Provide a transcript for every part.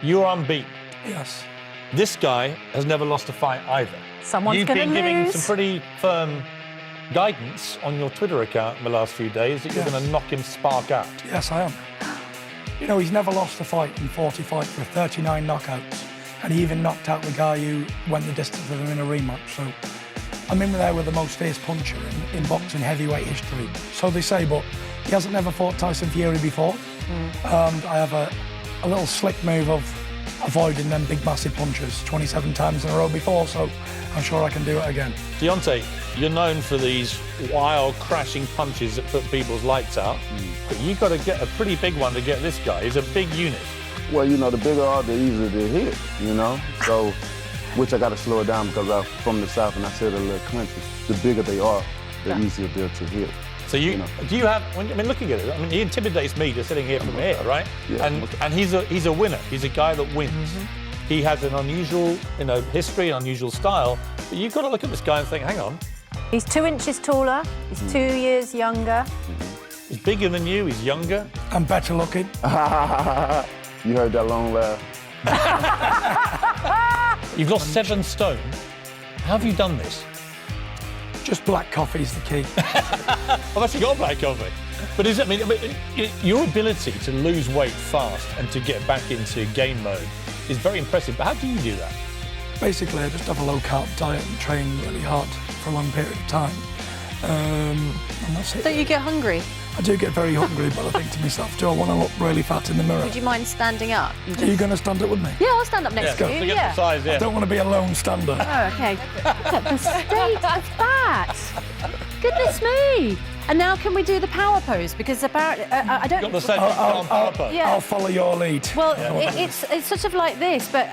You're unbeaten. Yes. This guy has never lost a fight either. Someone's You've going to been lose. giving some pretty firm guidance on your Twitter account in the last few days that you're going to knock him spark out. Yes, I am. You know, he's never lost a fight in 40 fights with 39 knockouts. And he even knocked out the guy who went the distance with him in a rematch. So I'm in there with the most fierce puncher in boxing heavyweight history. So they say, but he hasn't never fought Tyson Fury before. And I have a little slick move of avoiding them big, massive punches 27 times in a row before, so I'm sure I can do it again. Deontay, you're known for these wild, crashing punches that put people's lights out, but you've got to get a pretty big one to get this guy. He's a big unit. Well, you know, the bigger are, the easier to hit, you know? So, which I got to slow it down because I'm from the South and I said a little country. The bigger they are, the easier they're to hit. So do you have, I mean, looking at it, I mean, he intimidates me just sitting here from here, right? Yeah. And he's a winner. He's a guy that wins. He has an unusual, history, an unusual style. But you've got to look at this guy and think, hang on. He's 2 inches taller. He's 2 years younger. He's bigger than you. He's younger. I'm better looking. You heard that long laugh. You've lost 7 stone. How have you done this? Just black coffee is the key. I've actually got black coffee. But your ability to lose weight fast and to get back into game mode is very impressive. But how do you do that? Basically, I just have a low-carb diet and train really hard for a long period of time. And that's it. Don't you get hungry? I do get very hungry, but I think to myself, do I want to look really fat in the mirror? Would you mind standing up? Are you going to stand up with me? Yeah, I'll stand up next to you. To get the size, I don't want to be a lone stander. Oh, okay. Look at the state of that. Goodness me. And now can we do the power pose? Because apparently, I don't... You've got the same power pose. Yeah. I'll follow your lead. Well, it's sort of like this, but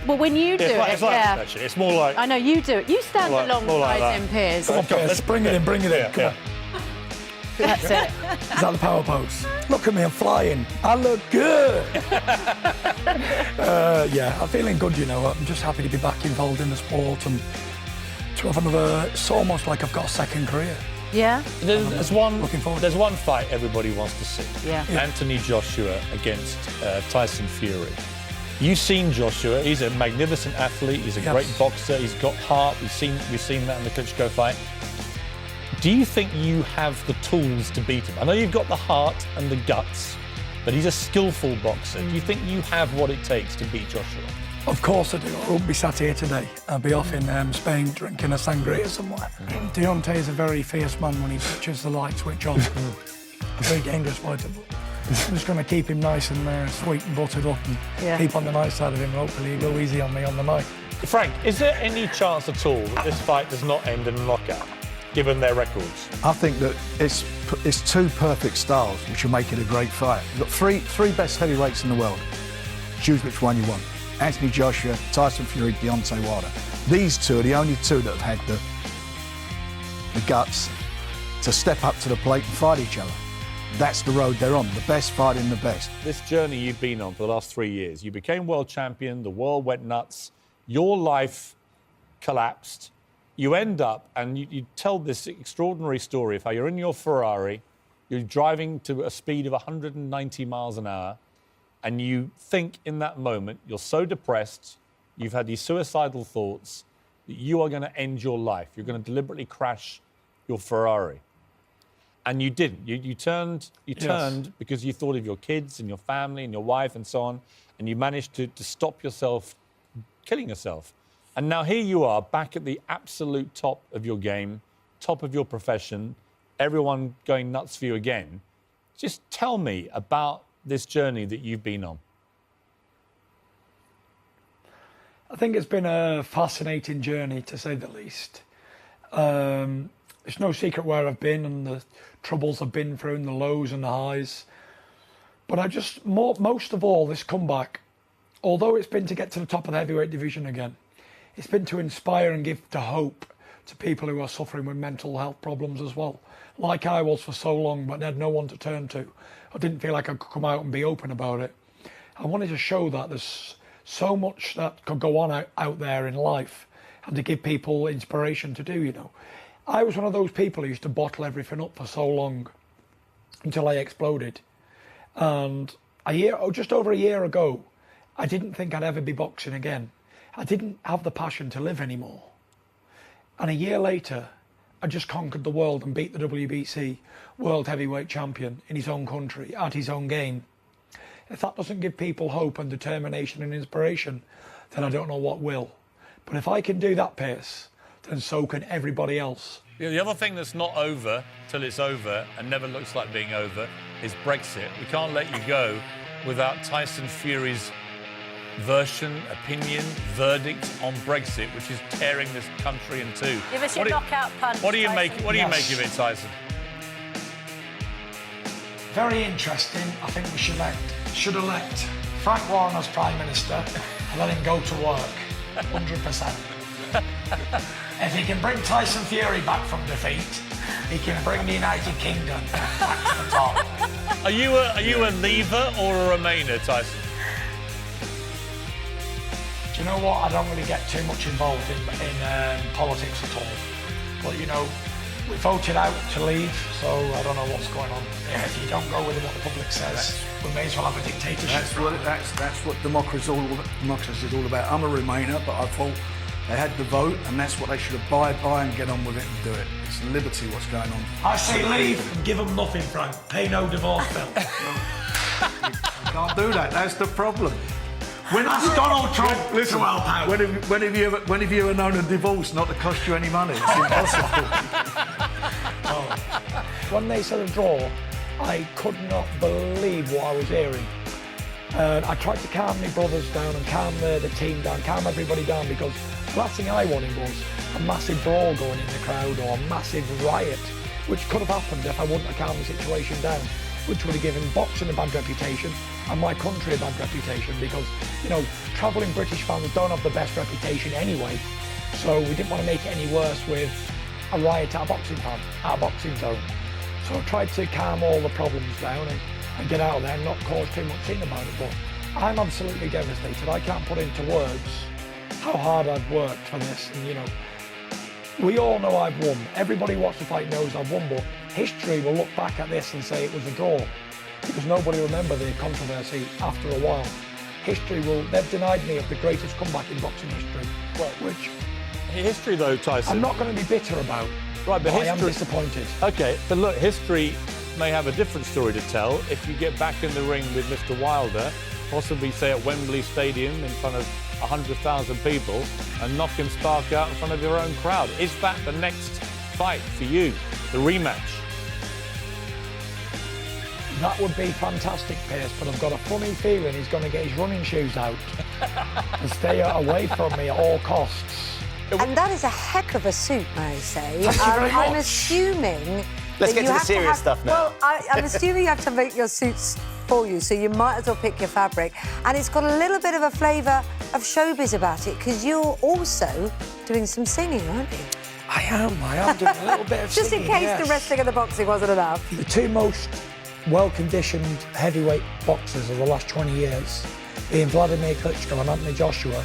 well, when you do It's like yeah. this, actually. It's more like... I know, you do it. You stand More like alongside that. him, Piers. Come on, Piers, bring it in, bring it in. Come on. That's it. Is that the power pose? Look at me, I'm flying. I look good. Yeah, I'm feeling good, you know. I'm just happy to be back involved in the sport and to have another... It's almost like I've got a second career. Yeah? There's Looking forward. There's one fight everybody wants to see. Yeah. Anthony Joshua against Tyson Fury. You've seen Joshua. He's a magnificent athlete. He's a great boxer. He's got heart. We've seen that in the Klitschko fight. Do you think you have the tools to beat him? I know you've got the heart and the guts, but he's a skillful boxer. Do you think you have what it takes to beat Joshua? Of course I do. I won't be sat here today. I'll be off in Spain drinking a sangria somewhere. Deontay is a very fierce man when he touches the light switch on. A very dangerous fighter. I'm just going to keep him nice and sweet and buttered up and keep on the nice side of him. Hopefully he'll go easy on me on the night. Frank, is there any chance at all that this fight does not end in a knockout, given their records? I think that it's 2 perfect styles which will make it a great fight. You've got three best heavyweights in the world. Choose which one you want. Anthony Joshua, Tyson Fury, Deontay Wilder. These 2 are the only 2 that have had the guts to step up to the plate and fight each other. That's the road they're on, the best fighting the best. This journey you've been on for the last 3 years, you became world champion, the world went nuts, your life collapsed. You end up, and you tell this extraordinary story of how you're in your Ferrari, you're driving to a speed of 190 miles an hour, and you think in that moment, you're so depressed, you've had these suicidal thoughts, that you are going to end your life. You're going to deliberately crash your Ferrari. And you didn't. You turned because you thought of your kids and your family and your wife and so on, and you managed to stop yourself killing yourself. And now here you are, back at the absolute top of your game, top of your profession, everyone going nuts for you again. Just tell me about this journey that you've been on. I think it's been a fascinating journey, to say the least. It's no secret where I've been and the troubles I've been through and the lows and the highs. But most of all, this comeback, although it's been to get to the top of the heavyweight division again, it's been to inspire and give to hope to people who are suffering with mental health problems as well. Like I was for so long, but had no one to turn to. I didn't feel like I could come out and be open about it. I wanted to show that there's so much that could go on out there in life and to give people inspiration to do, you know. I was one of those people who used to bottle everything up for so long until I exploded. And just over a year ago, I didn't think I'd ever be boxing again. I didn't have the passion to live anymore. And a year later, I just conquered the world and beat the WBC World Heavyweight Champion in his own country, at his own game. If that doesn't give people hope and determination and inspiration, then I don't know what will. But if I can do that, Piers, then so can everybody else. The other thing that's not over till it's over and never looks like being over is Brexit. We can't let you go without Tyson Fury's version, opinion, verdict on Brexit, which is tearing this country in two. Give us your knockout punch. What do you make? What do you Yes. make of it, Tyson? Very interesting. I think we should elect Frank Warren as Prime Minister and let him go to work. 100%. If he can bring Tyson Fury back from defeat, he can bring the United Kingdom back to the top. Are you a leaver or a remainer, Tyson? Do you know what? I don't really get too much involved in politics at all. But, you know, we voted out to leave, so I don't know what's going on. Yeah, if you don't go with what the public says, we may as well have a dictatorship. That's what democracy is all about. I'm a Remainer, but I thought they had the vote, and that's what they should abide by and get on with it and do it. It's liberty what's going on. I say leave and give them nothing, Frank. Pay no divorce bill. You can't do that. That's the problem. That's Donald Trump Listen, to help out. when have you ever known a divorce not to cost you any money? It's impossible. When they said a draw, I could not believe what I was hearing. I tried to calm my brothers down and calm the team down, calm everybody down, because the last thing I wanted was a massive brawl going in the crowd or a massive riot, which could have happened if I wouldn't have calmed the situation down, which would have given boxing a bad reputation and my country a bad reputation, because, you know, travelling British fans don't have the best reputation anyway, so we didn't want to make it any worse with a riot at a boxing fan, at a boxing zone. So I tried to calm all the problems down and get out of there and not cause too much scene about it, but I'm absolutely devastated. I can't put into words how hard I've worked for this, and, you know, we all know I've won. Everybody who watched the fight knows I've won, but history will look back at this and say it was a draw, because nobody will remember the controversy after a while. They've denied me of the greatest comeback in boxing history, which History, though, Tyson. I'm not going to be bitter about. Right, but I am history- disappointed. Okay, but look, history may have a different story to tell if you get back in the ring with Mr. Wilder, possibly say at Wembley Stadium in front of 100,000 people, and knock him spark out in front of your own crowd. Is that the next fight for you, the rematch? That would be fantastic, Piers, but I've got a funny feeling he's going to get his running shoes out and stay away from me at all costs. And that is a heck of a suit, may I say. Thank you very I'm much. assuming. Let's that get you to the have serious have- stuff now. Well, I'm assuming you have to make your suits for you, so you might as well pick your fabric. And it's got a little bit of a flavour of showbiz about it, because you're also doing some singing, aren't you? I am doing a little bit of Just singing, in case yes. the wrestling and the boxing wasn't enough. The two most well-conditioned heavyweight boxers of the last 20 years, being Vladimir Klitschko and Anthony Joshua,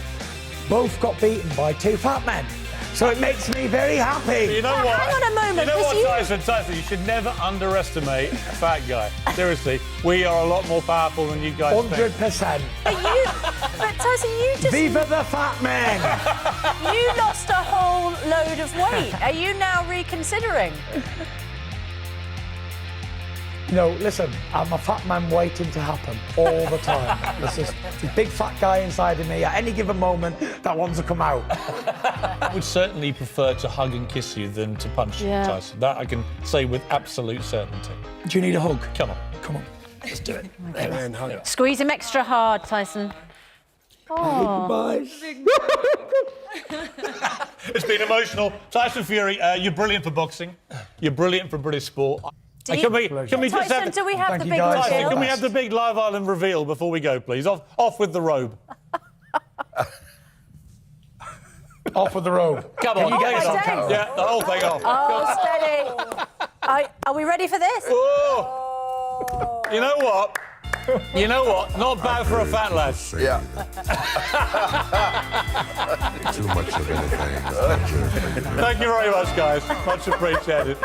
both got beaten by two fat men. So it makes me very happy. You know what? hang on a moment, You know because what, Tyson, you should never underestimate a fat guy. Seriously, we are a lot more powerful than you guys think. 100%. But Tyson, you just Viva the fat men! you lost a whole load of weight. Are you now reconsidering? No, listen, I'm a fat man waiting to happen all the time. There's this big fat guy inside of me. At any given moment, that wants to come out. I would certainly prefer to hug and kiss you than to punch you, Yeah. Tyson. That I can say with absolute certainty. Do you need a hug? Come on. Come on, let's do it. Squeeze him extra hard, Tyson. Bye. It's been emotional. Tyson Fury, you're brilliant for boxing. You're brilliant for British sport. Can we just Tyson, have... do we have Thank the you, big guys. Tyson, reveal? can we have the big Live Island reveal before we go, please? Off with the robe. Off with the robe. Come on. Can you get my us on days. camera? Yeah, the whole thing off. Oh, steady. Are we ready for this? Oh. You know what? You know what? Not bad for a fat lad. Yeah. Too much of anything. Thank you very much, guys. Much appreciated.